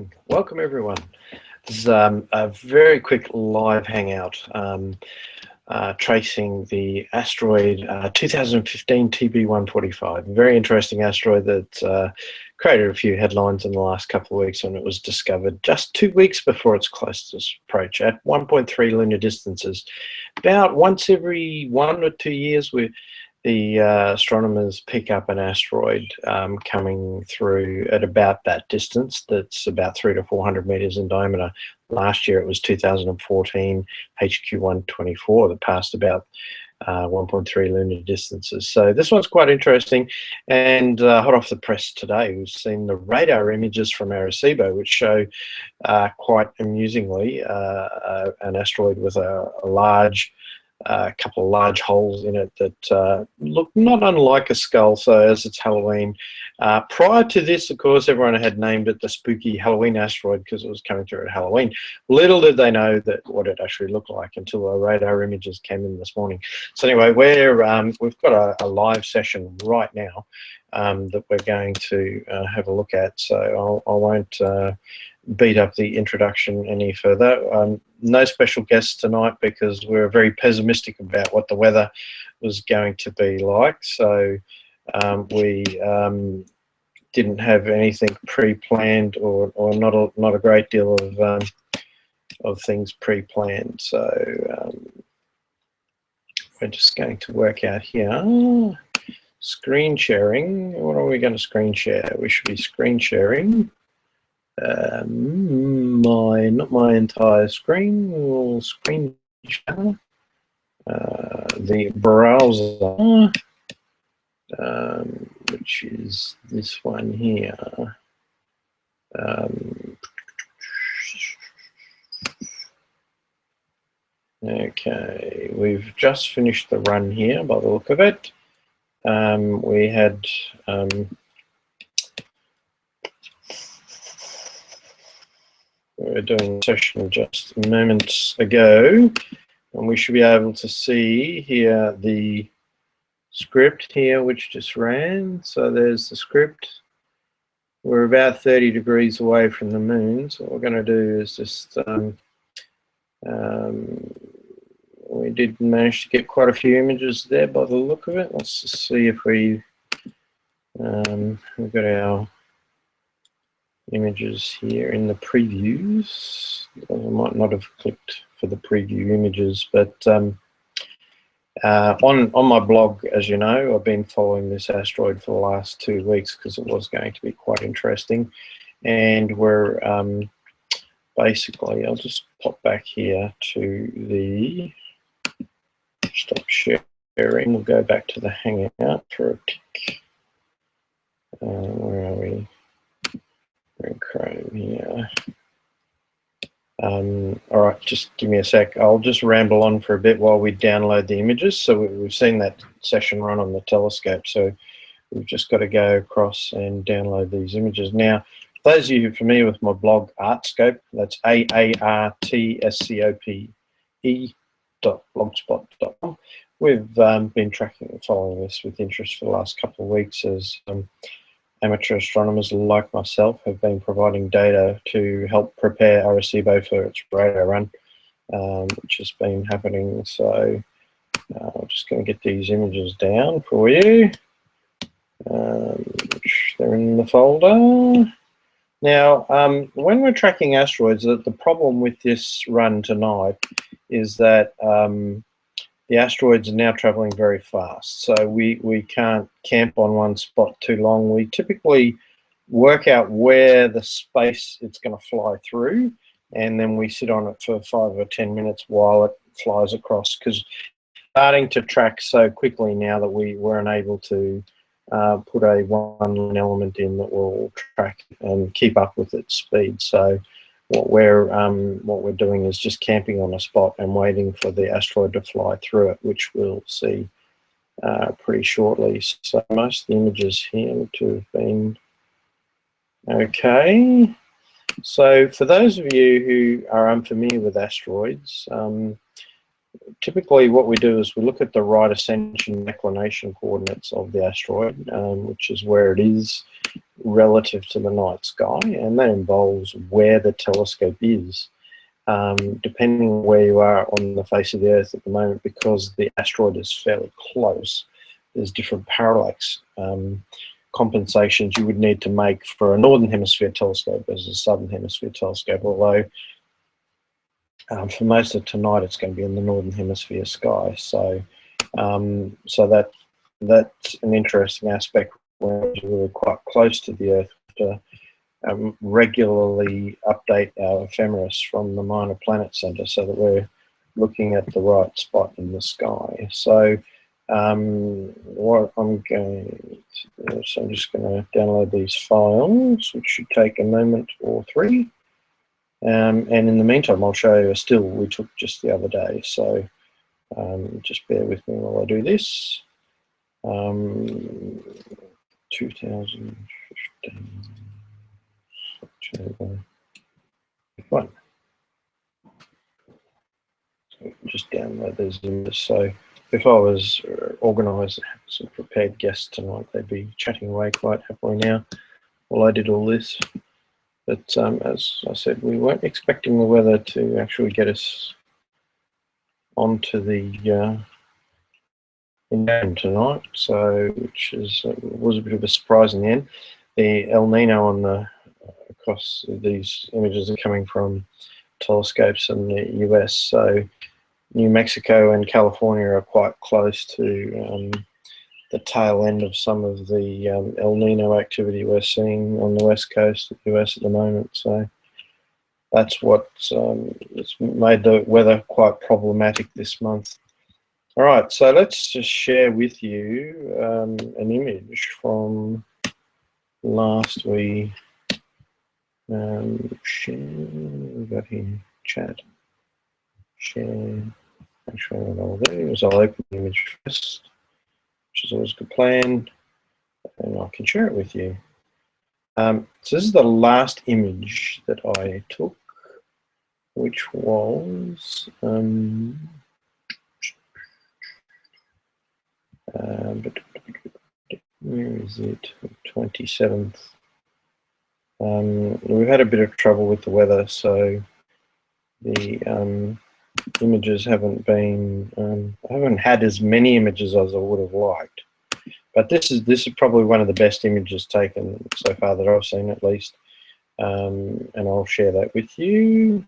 morning. Welcome everyone. This is a very quick live hangout tracing the asteroid 2015 TB145. Very interesting asteroid that created a few headlines in the last couple of weeks when it was discovered just 2 weeks before its closest approach at 1.3 lunar distances. About once every 1 or 2 years, the astronomers pick up an asteroid coming through at about that distance. That's about 300 to 400 meters in diameter. Last year it was 2014 HQ124 that passed about 1.3 lunar distances. So this one's quite interesting, and hot off the press today, we've seen the radar images from Arecibo, which show quite amusingly an asteroid with a couple of large holes in it that look not unlike a skull. So as it's Halloween, prior to this, of course, everyone had named it the spooky Halloween asteroid because it was coming through at Halloween. Little did they know that what it actually looked like until the radar images came in this morning. So anyway, we've got a live session right now that we're going to have a look at. So I won't beat up the introduction any further. No special guests tonight because we're very pessimistic about what the weather was going to be like. So we didn't have anything pre-planned, or not a great deal of things pre-planned. So we're just going to work out here. Screen sharing. What are we going to screen share? We should be screen sharing. Not my entire screen. We'll screen share the browser, which is this one here. Okay, we've just finished the run here by the look of it. We had we were doing a session just moments ago, and we should be able to see here the script here which just ran. So there's the script. We're about 30 degrees away from the moon, so what we're going to do is just we did manage to get quite a few images there by the look of it. Let's just see if we've got our images here in the previews. I might not have clicked for the preview images, but on my blog, as you know, I've been following this asteroid for the last 2 weeks because it was going to be quite interesting. And we're basically, I'll just pop back here to the stop sharing. We'll go back to the Hangout for a tick. Where are we? We're in Chrome here. All right, just give me a sec. I'll just ramble on for a bit while we download the images. So we've seen that session run on the telescope, so we've just got to go across and download these images. Now, those of you who are familiar with my blog, Artscope, that's AARTSCOPE.blogspot.com. We've been tracking and following this with interest for the last couple of weeks as amateur astronomers like myself have been providing data to help prepare Arecibo for its radar run, which has been happening. So I'm just going to get these images down for you. They're in the folder. Now, when we're tracking asteroids, the problem with this run tonight is that the asteroids are now traveling very fast, so we can't camp on one spot too long. We typically work out where the space it's going to fly through, and then we sit on it for 5 or 10 minutes while it flies across, because starting to track so quickly now that we weren't able to put a one element in that will track and keep up with its speed. So what we're doing is just camping on a spot and waiting for the asteroid to fly through it, which we'll see pretty shortly. So most of the images here look to have been okay. So for those of you who are unfamiliar with asteroids, typically what we do is we look at the right ascension and declination coordinates of the asteroid, which is where it is relative to the night sky, and that involves where the telescope is. Depending on where you are on the face of the Earth at the moment, because the asteroid is fairly close, there's different parallax compensations you would need to make for a northern hemisphere telescope versus a southern hemisphere telescope, although for most of tonight it's going to be in the northern hemisphere sky. So that's an interesting aspect when you're really quite close to the Earth to regularly update our ephemeris from the Minor Planet Center so that we're looking at the right spot in the sky. So what I'm going to do, so I'm just going to download these files, which should take a moment or three. And in the meantime, I'll show you a still we took just the other day. So just bear with me while I do this. 2015 October 1. So just download those images. So if I was organised and had some prepared guests tonight, they'd be chatting away quite happily now while I did all this. But as I said, we weren't expecting the weather to actually get us onto the tonight, so which is was a bit of a surprise in the end. The El Nino on the across these images are coming from telescopes in the US, so New Mexico and California are quite close to the tail end of some of the El Nino activity we're seeing on the west coast of the US at the moment. So that's what's it's made the weather quite problematic this month. All right, so let's just share with you an image from last we share. We've got here chat, share. Actually, what I'll do is I'll open the image first, which is always a good plan, and I can share it with you. So this is the last image that I took, which was where is it? 27th. We've had a bit of trouble with the weather, so the images haven't been. I haven't had as many images as I would have liked, but this is probably one of the best images taken so far that I've seen, at least, and I'll share that with you.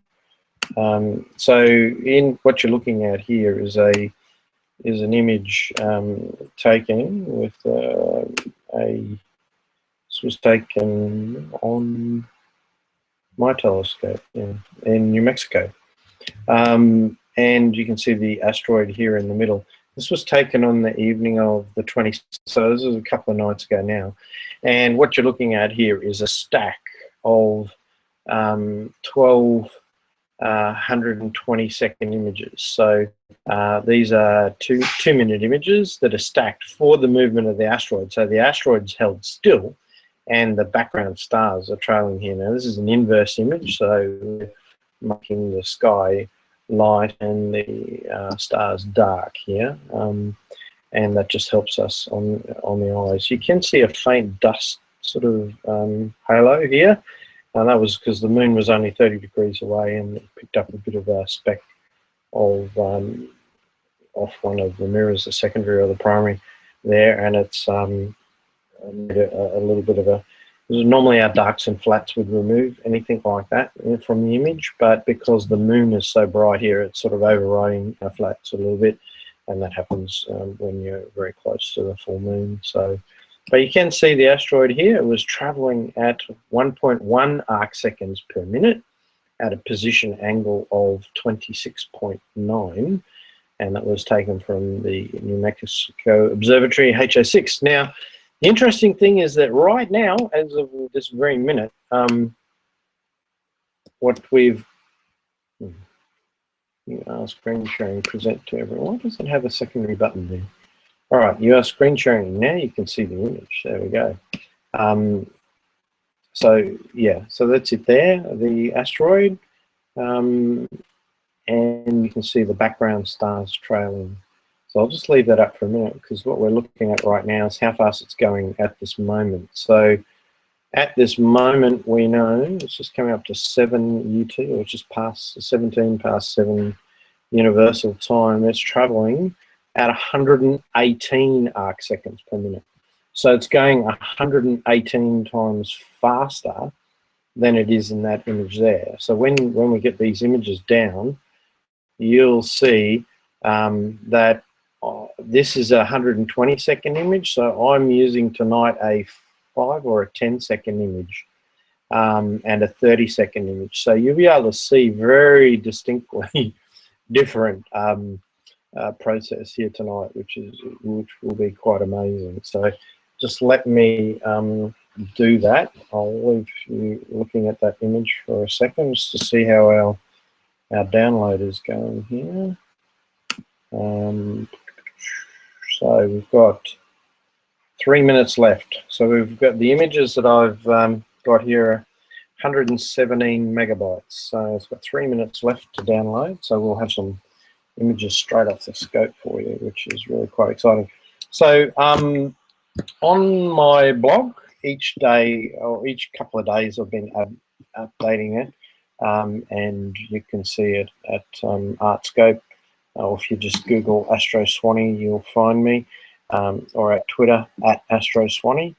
So in what you're looking at here is an image taken with this was taken on my telescope in New Mexico, and you can see the asteroid here in the middle. This was taken on the evening of the 26th, so this is a couple of nights ago now, and what you're looking at here is a stack of 12 120-second images. So these are two-minute images that are stacked for the movement of the asteroid. So the asteroid's held still, and the background stars are trailing here. Now this is an inverse image, so we're making the sky light and the stars dark here, and that just helps us on the eyes. You can see a faint dust sort of halo here. And that was because the moon was only 30 degrees away, and it picked up a bit of a speck of off one of the mirrors, the secondary or the primary there, and it's made a little bit of a. Normally our darks and flats would remove anything like that from the image, but because the moon is so bright here, it's sort of overriding our flats a little bit, and that happens when you're very close to the full moon. So. But you can see the asteroid here. It was traveling at 1.1 arc seconds per minute at a position angle of 26.9, and that was taken from the New Mexico Observatory HO6. Now, the interesting thing is that right now, as of this very minute, what we've screen sharing present to everyone. Why does it have a secondary button there? All right, you are screen sharing. Now you can see the image. There we go. So yeah, so that's it there, the asteroid. and you can see the background stars trailing. So I'll just leave that up for a minute, because what we're looking at right now is how fast it's going at this moment. So at this moment, we know it's just coming up to 7 UT, or just past 17 past 7 universal time. It's traveling at 118 arc seconds per minute. So it's going 118 times faster than it is in that image there. So when we get these images down, you'll see that this is a 120-second image. So I'm using tonight a 5 or a 10-second image and a 30-second image. So you'll be able to see very distinctly different process here tonight, which will be quite amazing. So just let me do that. I'll leave you looking at that image for a second just to see how our download is going here. So we've got 3 minutes left. So we've got the images that I've got here, 117 megabytes. So it's got 3 minutes left to download. So we'll have some images straight off the scope for you, which is really quite exciting. So on my blog, each day or each couple of days, I've been updating it, and you can see it at Artscope, or if you just Google Astro Swanee, you'll find me, or at Twitter at Astro Swanee.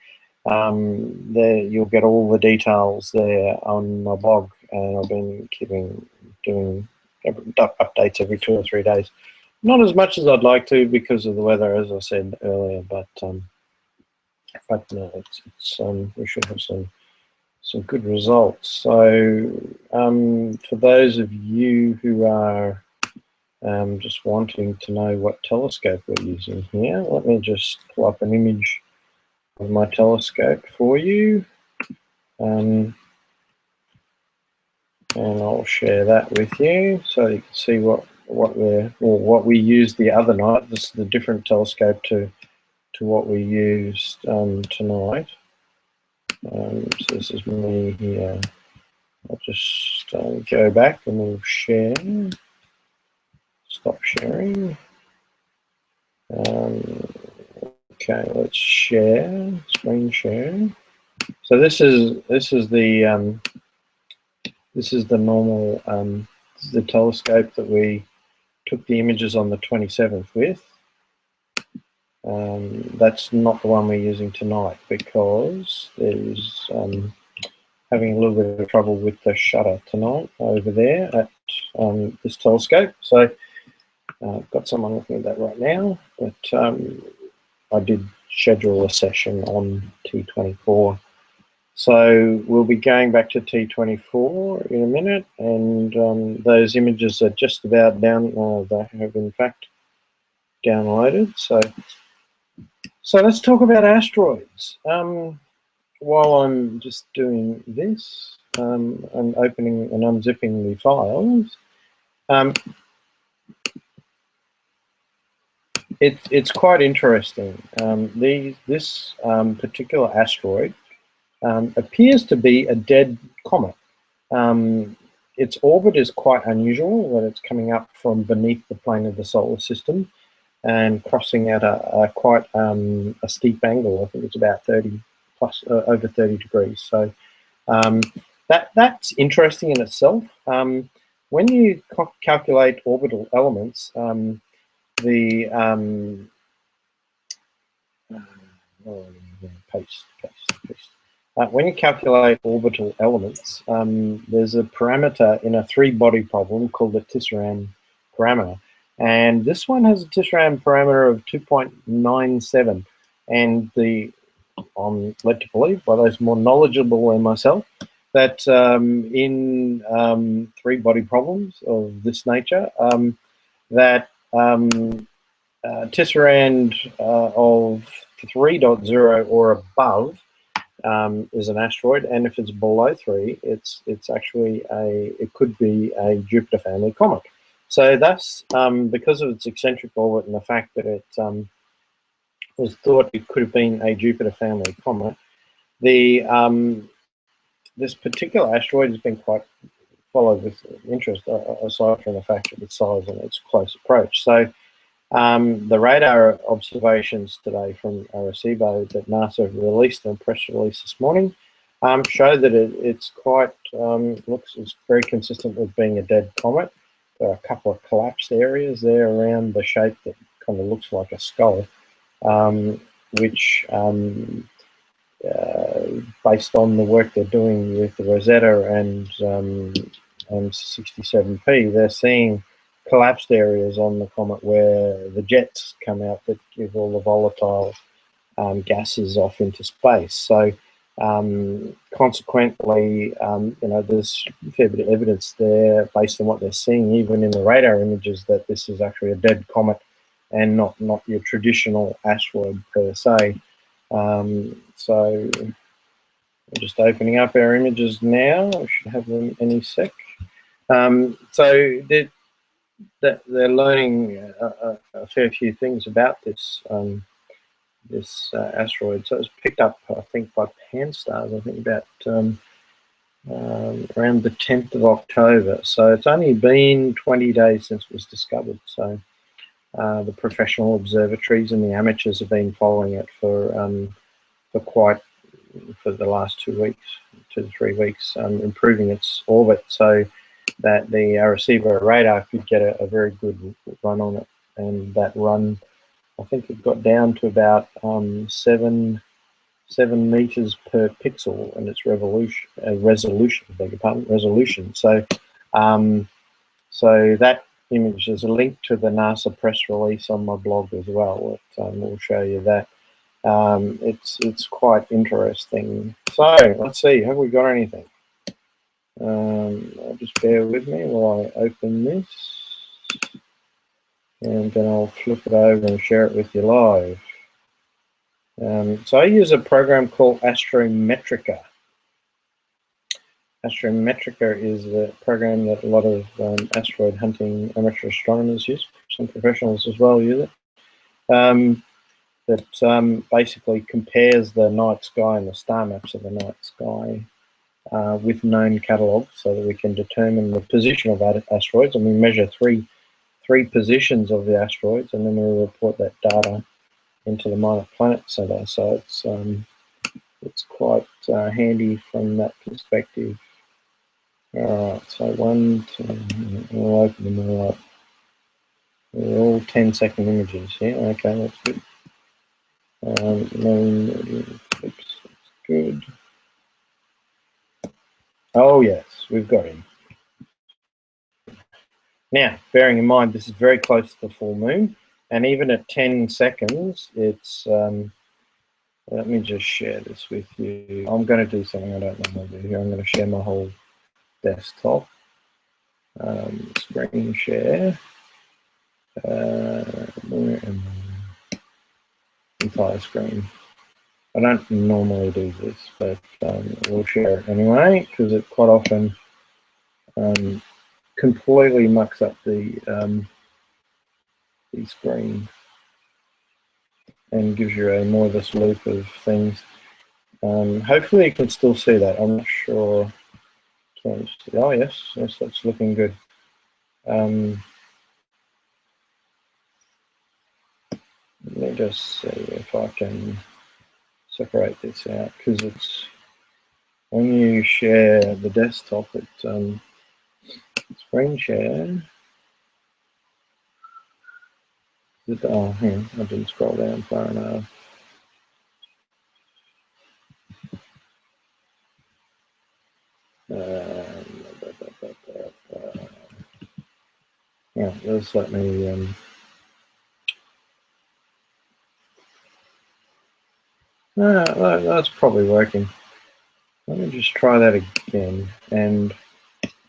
There you'll get all the details there on my blog, and I've been doing updates every 2 or 3 days. Not as much as I'd like to because of the weather, as I said earlier, but no, we should have some good results. So for those of you who are just wanting to know what telescope we're using here, let me just pull up an image of my telescope for you, and I'll share that with you so you can see what we used the other night. This is the different telescope to what we used tonight. So this is me here. I'll just go back and we'll share. Stop sharing. Okay, let's share. Screen share. So this is the normal this is the telescope that we took the images on the 27th with. That's not the one we're using tonight because there's having a little bit of trouble with the shutter tonight over there at this telescope. So I've got someone looking at that right now, but I did schedule a session on T24. So we'll be going back to T24 in a minute, and those images are just about down. They have in fact downloaded. So let's talk about asteroids. While I'm just doing this and opening and unzipping the files, it's quite interesting. This particular asteroid appears to be a dead comet. Its orbit is quite unusual, that it's coming up from beneath the plane of the solar system and crossing at a quite a steep angle. I think it's about 30 plus, over 30 degrees. So that's interesting in itself. When you calculate orbital elements, when you calculate orbital elements, there's a parameter in a 3-body problem called the Tisserand parameter. And this one has a Tisserand parameter of 2.97. And I'm led to believe by those more knowledgeable than myself that in 3-body problems of this nature, that Tisserand of 3.0 or above is an asteroid, and if it's below 3, it's actually it could be a Jupiter family comet. So that's because of its eccentric orbit and the fact that it was thought it could have been a Jupiter family comet. This particular asteroid has been quite followed with interest, aside from the fact of its size and its close approach. So the radar observations today from Arecibo that NASA released in a press release this morning show that it's quite, it's very consistent with being a dead comet. There are a couple of collapsed areas there around the shape that kind of looks like a skull, which based on the work they're doing with the Rosetta and 67P, they're seeing collapsed areas on the comet where the jets come out that give all the volatile gases off into space. So consequently, there's a fair bit of evidence there based on what they're seeing, even in the radar images, that this is actually a dead comet and not your traditional asteroid per se. So we're just opening up our images now. We should have them any sec. So they're learning a fair few things about this this asteroid. So it was picked up, I think, by Pan-STARRS, I think about around the 10th of October. So it's only been 20 days since it was discovered. So the professional observatories and the amateurs have been following it for the last 2 to 3 weeks, improving its orbit so that the Arecibo radar could get a very good run on it. And that run, I think it got down to about 7 meters per pixel in its resolution. Beg your pardon, resolution. So, so that image is a link to the NASA press release on my blog as well. We'll show you that. It's quite interesting. So let's see, have we got anything? Just bear with me while I open this, and then I'll flip it over and share it with you live. So I use a program called Astrometrica. Astrometrica is a program that a lot of asteroid hunting amateur astronomers use. Some professionals as well use it. That basically compares the night sky and the star maps of the night sky with known catalogs, so that we can determine the position of asteroids, and we measure three positions of the asteroids, and then we report that data into the Minor Planet Center. So it's quite handy from that perspective. All right, so we'll open them all up. They're all 10-second images. Yeah, okay, that's good. Oops, that's good. Oh yes, we've got him. Now, bearing in mind this is very close to the full moon, and even at 10 seconds, it's. Let me just share this with you. I'm going to do something I don't normally do here. I'm going to share my whole desktop. Screen share. Where am I? Entire screen. I don't normally do this, but we'll share it anyway, because it quite often completely mucks up the screen and gives you a more of this loop of things. Hopefully you can still see that. I'm not sure. Oh yes, that's looking good. Let me just see if I can separate this out, because it's when you share the desktop, it screen share. Oh, hang on, I didn't scroll down far enough. Yeah, just let me. That's probably working. Let me just try that again, and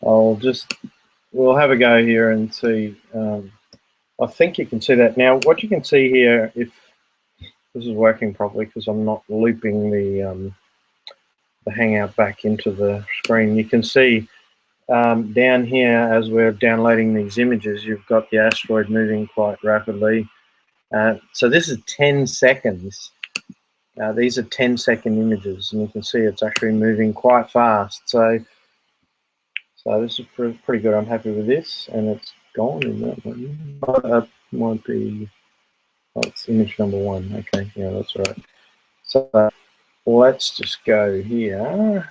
we'll have a go here and see. I think you can see that now. What you can see here, if this is working properly, because I'm not looping the Hangout back into the screen, you can see down here as we're downloading these images, you've got the asteroid moving quite rapidly. So this is 10 seconds. These are 10-second images, and you can see it's actually moving quite fast. So So this is pretty good. I'm happy with this, and it's gone in that one. Might be, oh, it's image number 1. Okay, yeah, that's right. So let's just go here.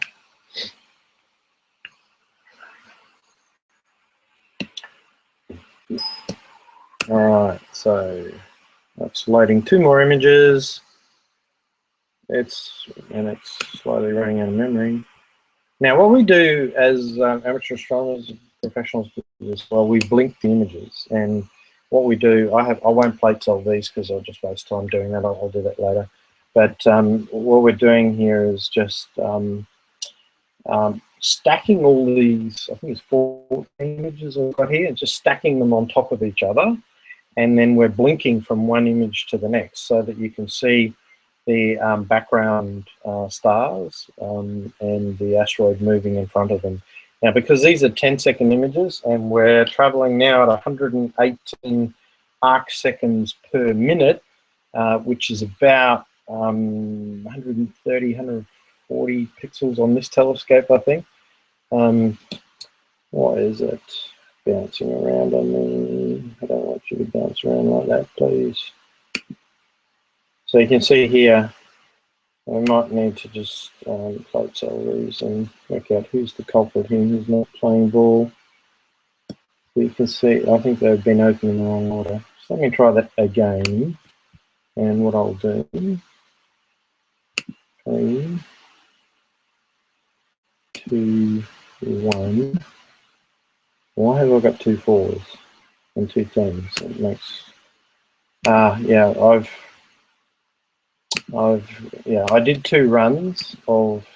All right, so that's loading 2 more images. It's slowly running out of memory. Now, what we do as amateur astronomers, professionals as well, we blink the images. And what we do, I won't plate solve these because I'll just waste time doing that. I'll do that later. But what we're doing here is just stacking all these. I think it's 4 images I've got here, and just stacking them on top of each other. And then we're blinking from one image to the next so that you can see the background stars and the asteroid moving in front of them. Now, because these are 10-second images and we're traveling now at 118 arc seconds per minute, which is about 130, 140 pixels on this telescope, I think. What is it? Bouncing around on me. I don't want you to bounce around like that, please. So you can see here, I might need to just plate solve these and work out who's the culprit here, who's not playing ball. So you can see, I think they've been opened in the wrong order. So let me try that again. And what I'll do, 3, 2, 1. Why have I got 2 4s and 2 10s? It makes, yeah, I did 2 runs of,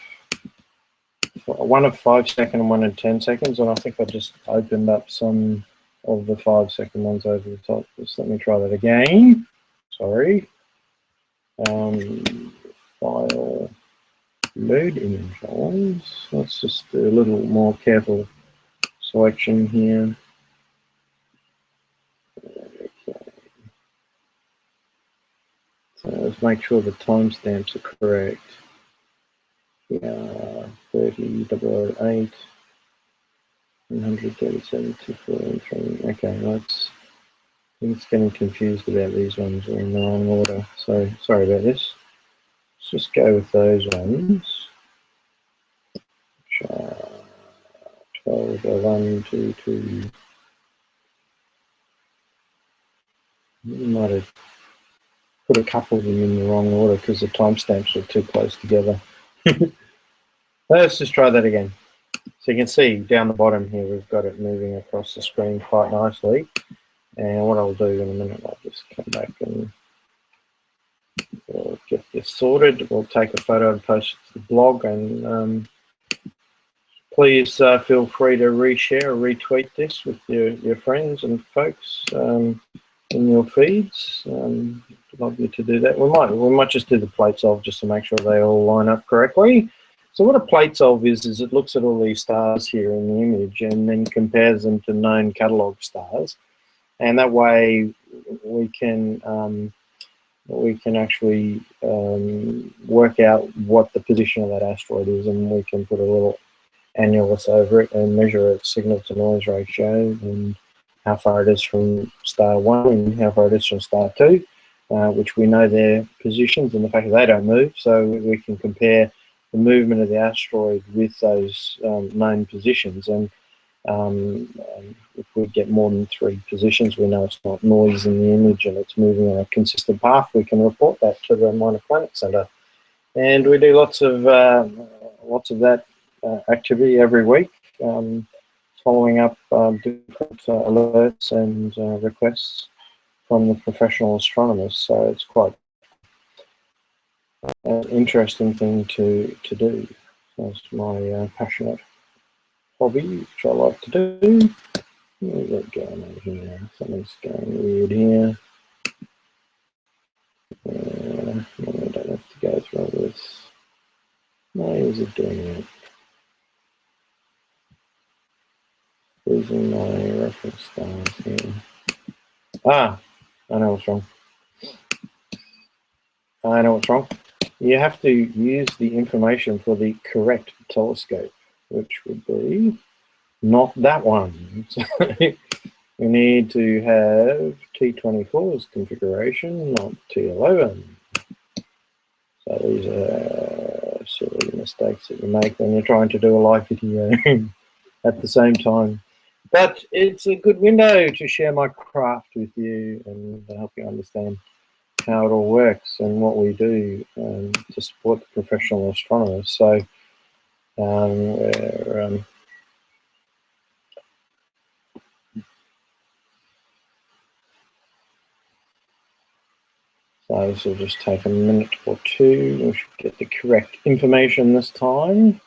one of 5-second and one in 10 seconds, and I think I just opened up some of the 5-second ones over the top. Just let me try that again. Sorry. File, load image always. Let's just do a little more careful selection here. Okay. So let's make sure the timestamps are correct. Yeah, 30.008, 137, 243. Okay, it's getting confused about these ones. We're in the wrong order. So sorry about this. Let's just go with those ones. 12, 1, 2, 2. Might have put a couple of them in the wrong order because the timestamps were too close together. Let's just try that again. So you can see down the bottom here, we've got it moving across the screen quite nicely. And what I'll do in a minute, I'll just come back and we'll get this sorted. We'll take a photo and post it to the blog. And please feel free to reshare or retweet this with your friends and folks in your feeds. I'd love you to do that. We might just do the plate solve just to make sure they all line up correctly. So what a plate solve is it looks at all these stars here in the image and then compares them to known catalogue stars. And that way we can actually work out what the position of that asteroid is, and we can put a little annulus over it and measure its signal to noise ratio and how far it is from star 1 and how far it is from star 2, which we know their positions and the fact that they don't move, so we can compare the movement of the asteroid with those known positions. And if we get more than 3 positions, we know it's not noise in the image and it's moving on a consistent path. We can report that to the Minor Planet Center, and we do lots of that activity every week, following up different alerts and requests from the professional astronomers. So it's quite an interesting thing to do. That's my passionate hobby, which I like to do. Where's that going over here? Something's going weird here. No, I don't have to go through all this. Why is it doing it? Losing my reference stars here. I know what's wrong. I know what's wrong. You have to use the information for the correct telescope, which would be not that one. So we need to have T24's configuration, not T11. So these are silly mistakes that you make when you're trying to do a live video at the same time. But it's a good window to share my craft with you and help you understand how it all works and what we do to support the professional astronomers. So so this will just take a minute or two. We should get the correct information this time.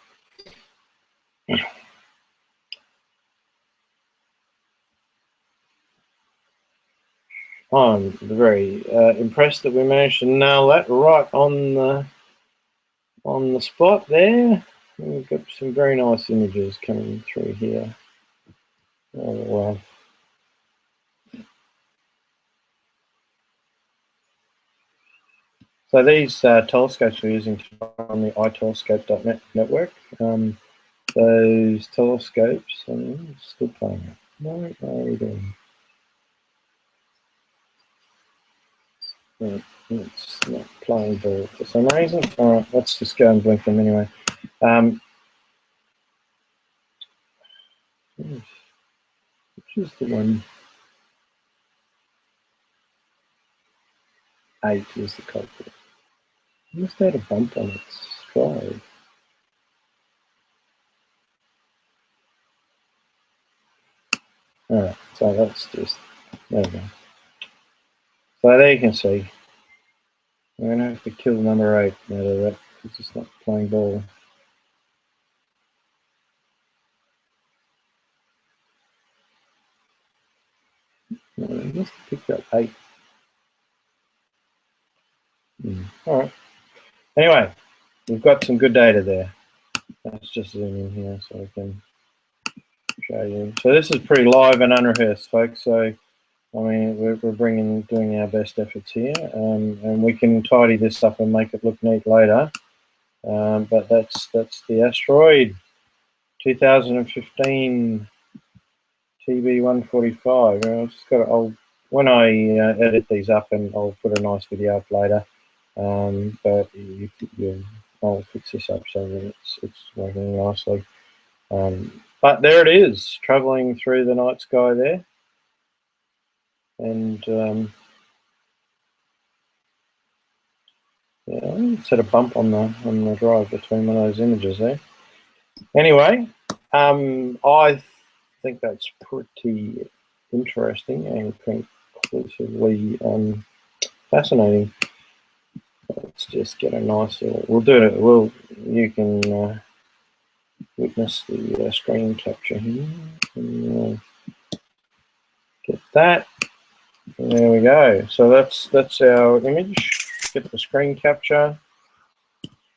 I'm very impressed that we managed to nail that right on the spot there. We've got some very nice images coming through here. Oh, wow. So these telescopes we're using on the itelescope.net network. Those telescopes, still playing. What are we doing? It's not playing ball for some reason. All right, let's just go and blink them anyway. Which is the one? 8 is the culprit. It must have had a bump on its drive. Alright, so that's just, there we go. So there you can see. I'm going to have to kill number 8 out of that because it's not playing ball. No, it must have picked up 8. Alright. Anyway, we've got some good data there. Let's just zoom in here so I can show you. So this is pretty live and unrehearsed, folks. So I mean, we're doing our best efforts here, and we can tidy this up and make it look neat later. But that's the Asteroid 2015 TB145. I've just got when I edit these up, and I'll put a nice video up later. But I'll fix this up so that it's working nicely. But there it is, traveling through the night sky there, and yeah, it's had a bump on the drive between one of those images there. Anyway, I think that's pretty interesting and conclusively fascinating. Let's just get a nice little. We'll do it. You can witness the screen capture here. And, get that. And there we go. So that's our image. Get the screen capture,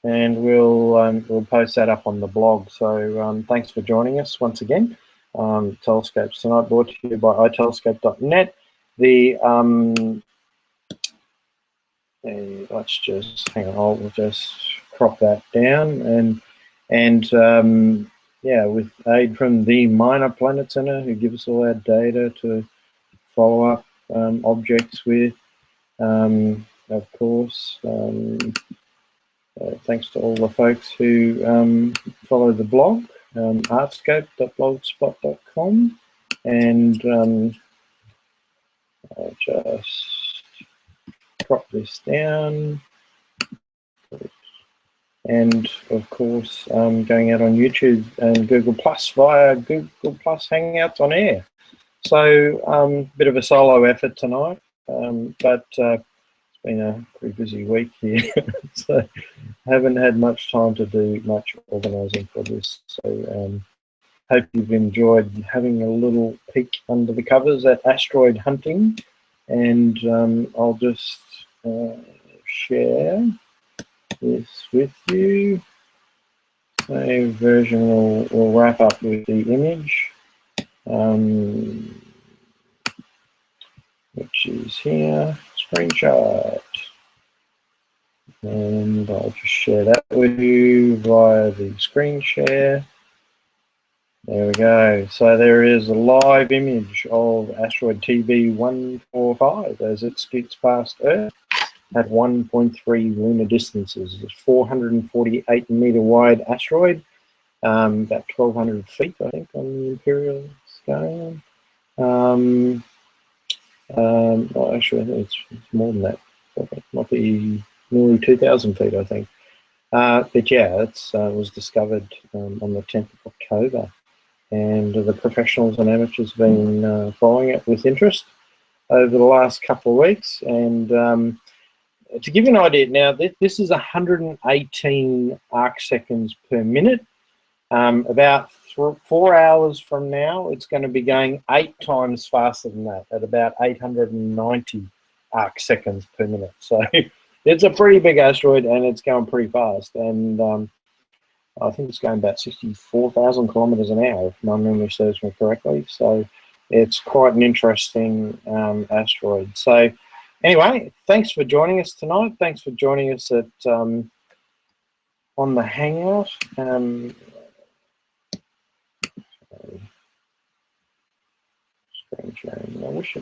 and we'll post that up on the blog. So thanks for joining us once again. Telescopes Tonight, brought to you by itelescope.net. Let's just hang on. I'll just crop that down, and yeah, with aid from the Minor Planet Center, who give us all our data to follow up objects with. Of course, thanks to all the folks who follow the blog, artscope.blogspot.com, and I'll just crop this down. And of course, going out on YouTube and Google Plus via Google Plus Hangouts on Air. So bit of a solo effort tonight, but it's been a pretty busy week here, so I haven't had much time to do much organising for this. So hope you've enjoyed having a little peek under the covers at asteroid hunting, and I'll just share this with you. Save version will wrap up with the image, which is here, screenshot. And I'll just share that with you via the screen share. There we go. So there is a live image of asteroid TB145 as it skips past Earth at 1.3 lunar distances. It's a 448 meter wide asteroid, about 1,200 feet, I think, on the imperial scale. Well, actually, I think it's more than that. It might be nearly 2,000 feet, I think. But yeah, it was discovered on the 10th of October. And the professionals and amateurs have been following it with interest over the last couple of weeks. And to give you an idea, now this is 118 arc seconds per minute. About 4 hours from now, it's going to be going 8 times faster than that, at about 890 arc seconds per minute. So it's a pretty big asteroid, and it's going pretty fast. And I think it's going about 64,000 kilometers an hour, if my memory serves me correctly. So it's quite an interesting asteroid. So anyway, thanks for joining us tonight. Thanks for joining us at on the Hangout. Screen sharing. I wish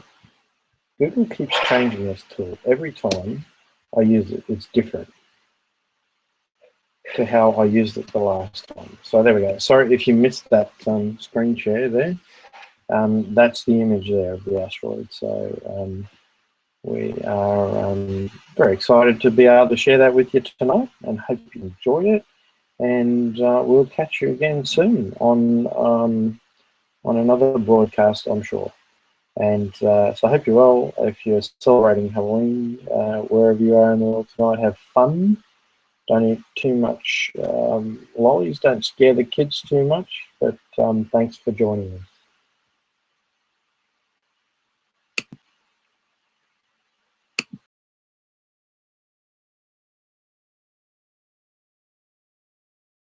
Google keeps changing this tool. Every time I use it, it's different to how I used it the last time. So there we go. Sorry if you missed that screen share there. That's the image there of the asteroid. So we are very excited to be able to share that with you tonight, and hope you enjoyed it. And we'll catch you again soon on another broadcast, I'm sure. And so I hope you're well. If you're celebrating Halloween, wherever you are in the world tonight, have fun. Don't eat too much lollies. Don't scare the kids too much. But thanks for joining us.